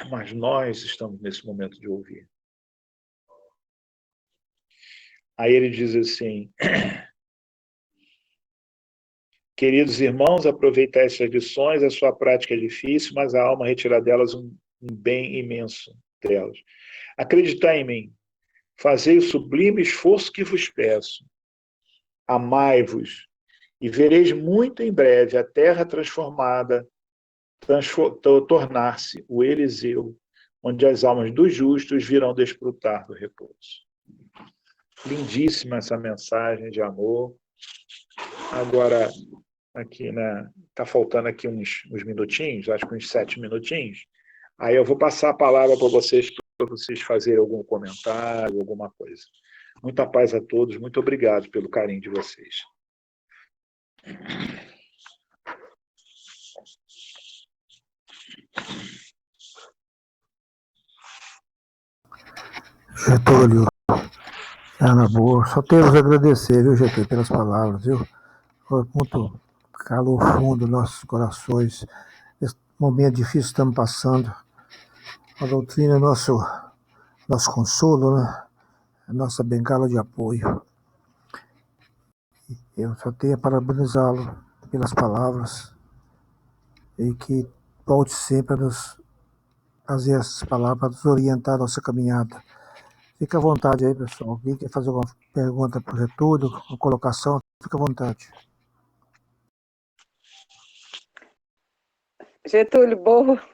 mas nós estamos nesse momento de ouvir. Aí ele diz assim: queridos irmãos, aproveitai essas lições, a sua prática é difícil, mas a alma retira delas um bem imenso delas. Acreditai em mim, fazei o sublime esforço que vos peço. Amai-vos, e vereis muito em breve a terra transformada tornar-se o Eliseu, onde as almas dos justos virão desfrutar do repouso. Lindíssima essa mensagem de amor. Agora, aqui, né, tá faltando aqui uns minutinhos, acho que uns 7 minutinhos. Aí eu vou passar a palavra para vocês fazerem algum comentário, alguma coisa. Muita paz a todos, muito obrigado pelo carinho de vocês. Getúlio, na boa, só temos a agradecer, viu, Getúlio, pelas palavras, viu? Foi muito calor fundo nos nossos corações. Esse momento difícil que estamos passando. A doutrina é nosso consolo, né? A nossa bengala de apoio. Eu só tenho a parabenizá-lo pelas palavras e que volte sempre a nos fazer essas palavras para nos orientar a nossa caminhada. Fica à vontade aí, pessoal. Alguém quer fazer alguma pergunta para o Getúlio, uma colocação? Fica à vontade. Getúlio,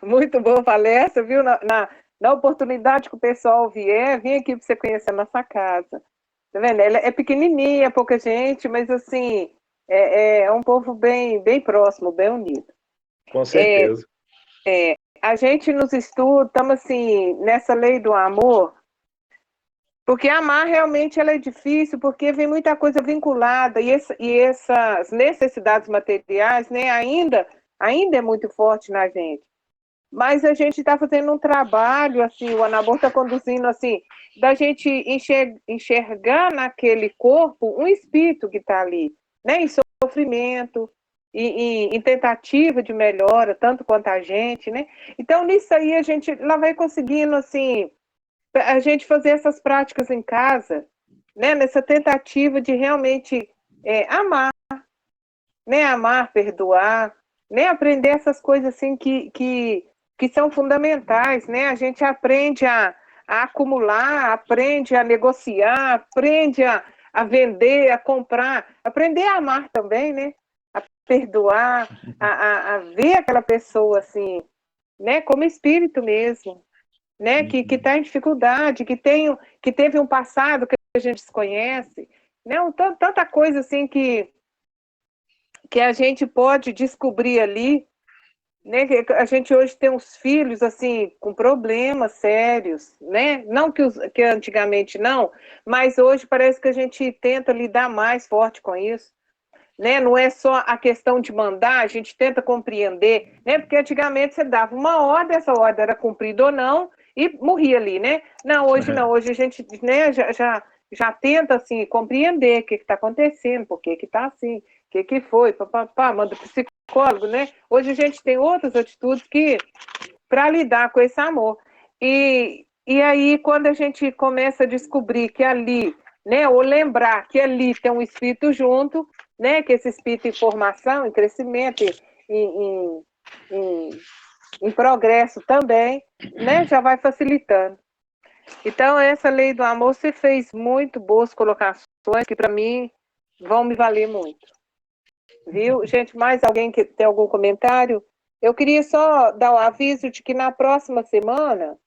muito boa palestra, viu? Na oportunidade que o pessoal vier, vem aqui para você conhecer a nossa casa. Tá vendo? Ela é pequenininha, pouca gente, mas assim, é um povo bem próximo, bem unido. Com certeza. A gente nos estuda, estamos assim, nessa lei do amor, porque amar realmente ela é difícil, porque vem muita coisa vinculada, e essas necessidades materiais, né, ainda é muito forte na gente. Mas a gente está fazendo um trabalho, assim, o Anabor está conduzindo, assim, da gente enxergar naquele corpo um espírito que está ali, né, em sofrimento, em tentativa de melhora, tanto quanto a gente, né? Então, nisso aí, a gente lá vai conseguindo, assim, a gente fazer essas práticas em casa, né, nessa tentativa de realmente amar, né, amar, perdoar, né, aprender essas coisas, assim, que são fundamentais, né? A gente aprende a acumular, aprende a negociar, aprende a vender, a comprar, aprender a amar também, né? A perdoar, a ver aquela pessoa assim, né? Como espírito mesmo, né? Que está em dificuldade, que teve um passado que a gente desconhece, né? Tanta coisa assim que a gente pode descobrir ali, né? A gente hoje tem uns filhos assim com problemas sérios, né? Não que antigamente não, mas hoje parece que a gente tenta lidar mais forte com isso, né? Não é só a questão de mandar, a gente tenta compreender, né? Porque antigamente você dava uma ordem, essa ordem era cumprida ou não e morria ali, né? Não, hoje não, hoje a gente, né, já tenta assim compreender o que está acontecendo, por que está assim, o que foi, papapá, manda psicólogo, né? Hoje a gente tem outras atitudes para lidar com esse amor. E aí, quando a gente começa a descobrir que ali, né, ou lembrar que ali tem um espírito junto, né, que esse espírito em formação, em crescimento, em progresso também, né, já vai facilitando. Então, essa lei do amor, você fez muito boas colocações que, para mim, vão me valer muito. Viu? Gente, mais alguém que tem algum comentário? Eu queria só dar o aviso de que na próxima semana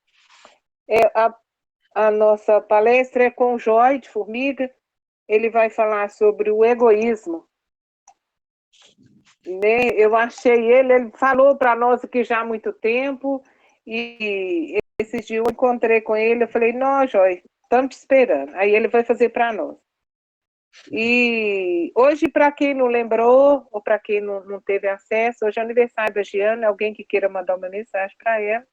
A nossa palestra é com o Joy de Formiga. Ele vai falar sobre o egoísmo. Né? Eu achei ele falou para nós aqui já há muito tempo, e esses dias eu encontrei com ele, eu falei, não, Joy, estamos te esperando. Aí ele vai fazer para nós. E hoje, para quem não lembrou, ou para quem não teve acesso, hoje é aniversário da Giana, alguém que queira mandar uma mensagem para ela,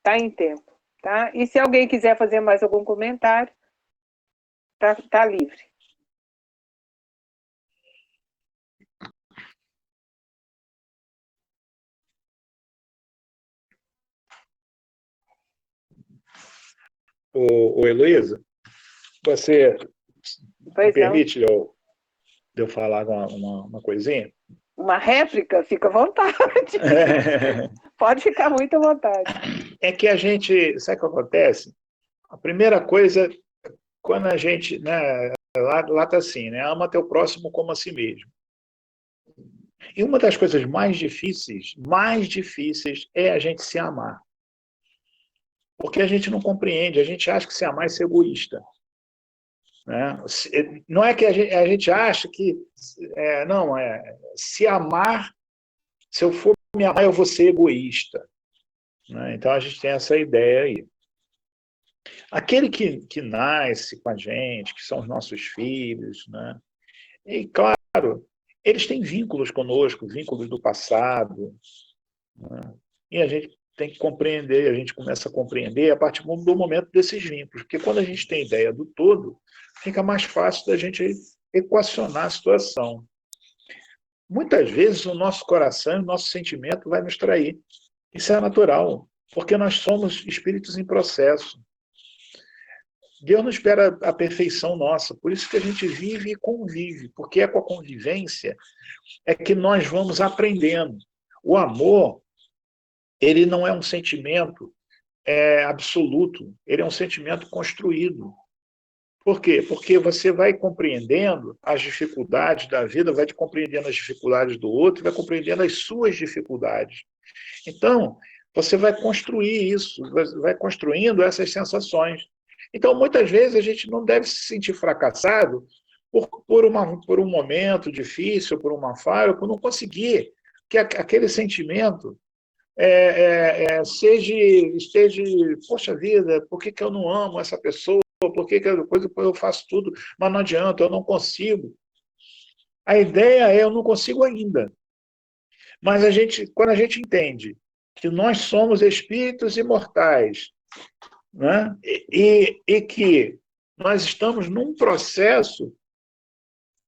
tá em tempo. Tá? E se alguém quiser fazer mais algum comentário, tá livre. Ô Heloísa, você me Pois não. permite eu falar uma coisinha? Uma réplica? Fica à vontade. Pode ficar muito à vontade. É que a gente, sabe o que acontece? A primeira coisa, quando a gente, né, lá tá assim, né, ama teu próximo como a si mesmo. E uma das coisas mais difíceis é a gente se amar. Porque a gente não compreende, a gente acha que se amar é ser egoísta. Né? Não é que a gente acha que não, se amar, se eu for me amar, eu vou ser egoísta. Né? Então a gente tem essa ideia aí. Aquele que nasce com a gente, que são os nossos filhos, né? E claro, eles têm vínculos conosco, vínculos do passado, né? E a gente tem que compreender, a gente começa a compreender a partir do momento desses vínculos, porque quando a gente tem ideia do todo, fica mais fácil da gente equacionar a situação. Muitas vezes o nosso coração, o nosso sentimento vai nos trair. Isso é natural, porque nós somos espíritos em processo. Deus não espera a perfeição nossa, por isso que a gente vive e convive, porque é com a convivência que nós vamos aprendendo. O amor, ele não é um sentimento absoluto, ele é um sentimento construído. Por quê? Porque você vai compreendendo as dificuldades da vida, vai compreendendo as dificuldades do outro, vai compreendendo as suas dificuldades. Então, você vai construir isso, vai construindo essas sensações. Então, muitas vezes, a gente não deve se sentir fracassado por um momento difícil, por uma falha, por não conseguir que aquele sentimento esteja, poxa vida, por que eu não amo essa pessoa? Por que eu faço tudo, mas não adianta, eu não consigo. A ideia eu não consigo ainda. Mas quando a gente entende que nós somos espíritos imortais, né? E que nós estamos num processo,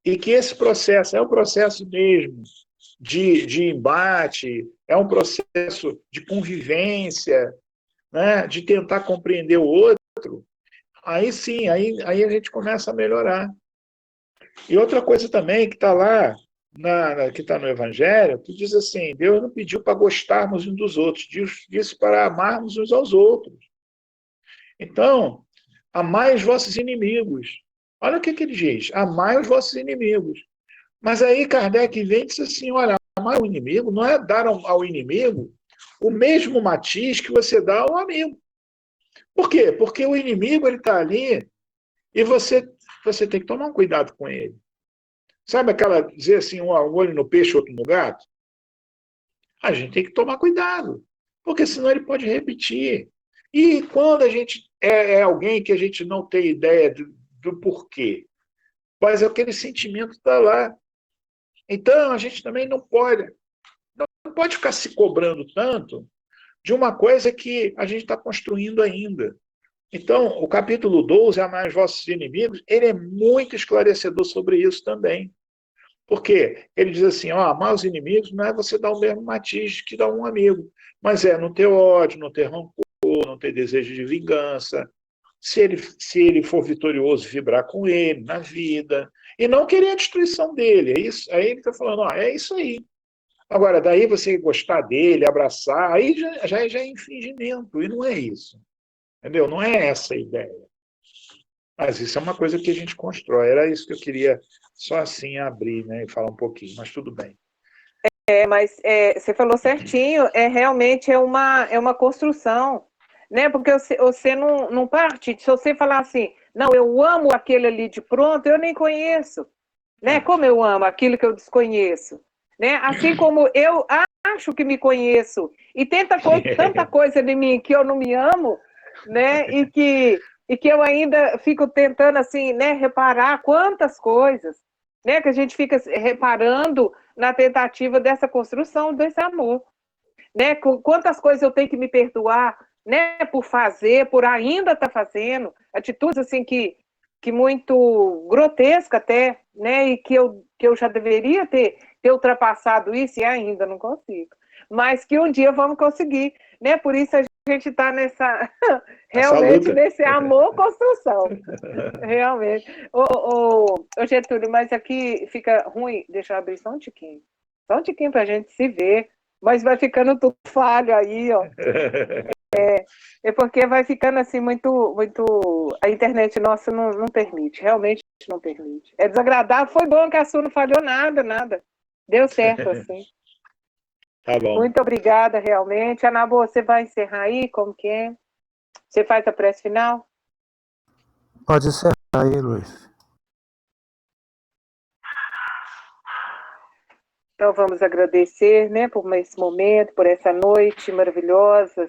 e que esse processo é um processo mesmo de embate, é um processo de convivência, né? De tentar compreender o outro, aí sim, aí a gente começa a melhorar. E outra coisa também que está lá, que está no Evangelho, que diz assim, Deus não pediu para gostarmos uns dos outros, disse para amarmos uns aos outros. Então, amai os vossos inimigos. Olha o que ele diz, amai os vossos inimigos. Mas aí Kardec vem e diz assim, olha, amar o inimigo não é dar ao inimigo o mesmo matiz que você dá ao amigo. Por quê? Porque o inimigo está ali e você tem que tomar um cuidado com ele. Sabe dizer assim, um olho no peixe, outro no gato? A gente tem que tomar cuidado, porque senão ele pode repetir. E quando a gente é alguém que a gente não tem ideia do porquê, mas aquele sentimento está lá. Então, a gente também não pode ficar se cobrando tanto de uma coisa que a gente está construindo ainda. Então, o capítulo 12, Amar os vossos inimigos, ele é muito esclarecedor sobre isso também. Porque ele diz assim, amar os inimigos não é você dar o mesmo matiz que dá um amigo, mas não ter ódio, não ter rancor, não ter desejo de vingança, se ele for vitorioso, vibrar com ele na vida, e não querer a destruição dele. É isso, aí ele está falando, é isso aí. Agora, daí você gostar dele, abraçar, aí já é infringimento, e não é isso. Entendeu? Não é essa a ideia. Mas isso é uma coisa que a gente constrói. Era isso que eu queria só assim abrir, né, e falar um pouquinho, mas tudo bem. Mas você falou certinho, realmente é uma construção. né? Porque você não parte, se você falar assim, não, eu amo aquele ali de pronto, eu nem conheço, né? Como eu amo aquilo que eu desconheço, né? Assim como eu acho que me conheço e tanta coisa de mim que eu não me amo, né? E que eu ainda fico tentando assim, né? Reparar quantas coisas, né? Que a gente fica reparando na tentativa dessa construção desse amor, né? Quantas coisas eu tenho que me perdoar, né? Por fazer, por ainda estar fazendo, atitudes assim que muito grotesca até, né? E que eu já deveria ter ultrapassado isso e ainda não consigo. Mas que um dia vamos conseguir, né? Por isso a gente está realmente nesse amor construção. Realmente. Ô, Getúlio, mas aqui fica ruim. Deixa eu abrir só um tiquinho. Só um tiquinho para a gente se ver. Mas vai ficando tudo falho aí, ó. É porque vai ficando assim muito. A internet nossa não permite. Realmente não permite. É desagradável. Foi bom que a sua não falhou nada. Deu certo assim. Tá bom. Muito obrigada, realmente. Ana Boa, você vai encerrar aí? Como que é? Você faz a prece final? Pode encerrar aí, Luiz. Então vamos agradecer, né, por esse momento, por essa noite maravilhosa,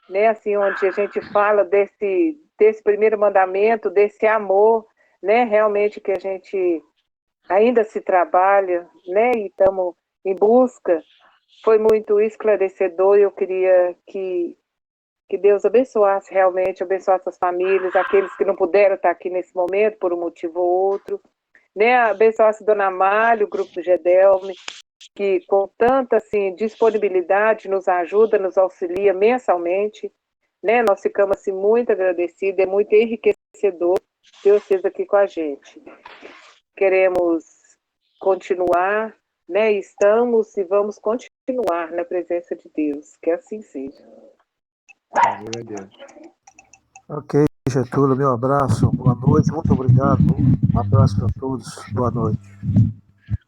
né, assim, onde a gente fala desse primeiro mandamento, desse amor, né, realmente que a gente ainda se trabalha, né, e estamos em busca. Foi muito esclarecedor e eu queria que Deus abençoasse realmente, abençoasse as famílias, aqueles que não puderam estar aqui nesse momento por um motivo ou outro, né, abençoasse Dona Amália, o grupo do Gedelme, que com tanta assim, disponibilidade nos ajuda, nos auxilia mensalmente, né? Nós ficamos assim, muito agradecidos, é muito enriquecedor ter vocês aqui com a gente. Queremos continuar, né? Estamos e vamos continuar na presença de Deus, que assim seja. Glória a Deus. Ok, Getúlio, meu abraço, boa noite, muito obrigado. Um abraço para todos, boa noite.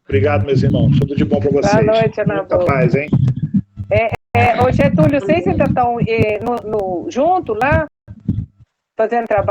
Obrigado, meus irmãos. Tudo de bom para vocês. Boa noite, Ana Muita Boa. paz, hein? Ô, Getúlio, vocês ainda estão junto lá, fazendo trabalho?